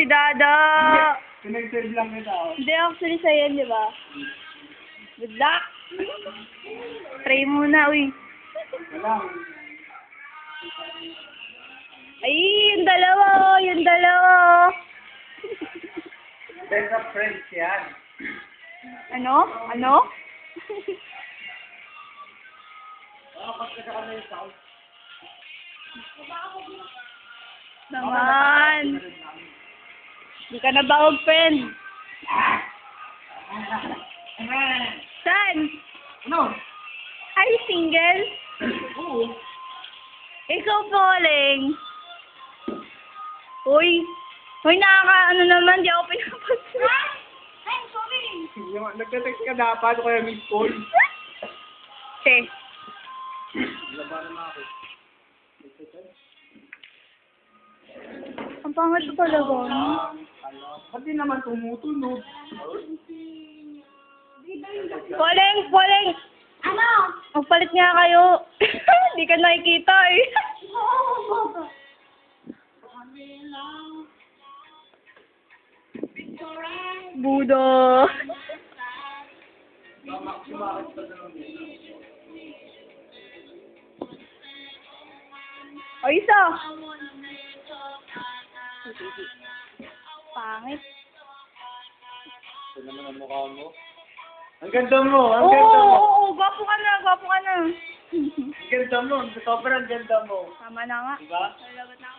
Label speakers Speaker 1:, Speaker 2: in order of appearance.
Speaker 1: si Dada.
Speaker 2: Pinag-save lang kita.
Speaker 1: Hindi, actually sa'yo, di ba? Good luck. Try muna, uy.
Speaker 2: Wala.
Speaker 1: Ay, yung dalawa, oh, yung dalawa.
Speaker 2: Best of friends yan.
Speaker 1: Ano? Ano? Naman. Di ka na bawag, friend. Saan?
Speaker 2: Ano?
Speaker 1: Are you single?
Speaker 2: Oo.
Speaker 1: Ikaw, Pauling. Uy. Uy, nakaka-ano naman, di ako pinapansin. Ay, sorry.
Speaker 2: Nagte-text ka dapat o kaya miss call.
Speaker 1: Te.
Speaker 2: Labanan na ako.
Speaker 1: Ang pangat ko talaga.
Speaker 2: Ba't di naman tumutunog?
Speaker 1: Pauling, Pauling. Ano? Magpalit nga kayo. Hindi ka nakikita eh. Budo. O, isa. Pangit.
Speaker 2: Ito naman ang mukha mo. Ang ganda mo! Ang
Speaker 1: Oo,
Speaker 2: ganda mo!
Speaker 1: oo, gwapo ka na, gwapo ka na.
Speaker 2: Ang ganda mo! Sobrang ganda mo!
Speaker 1: Tama na nga.
Speaker 2: Diba?
Speaker 1: Salamat na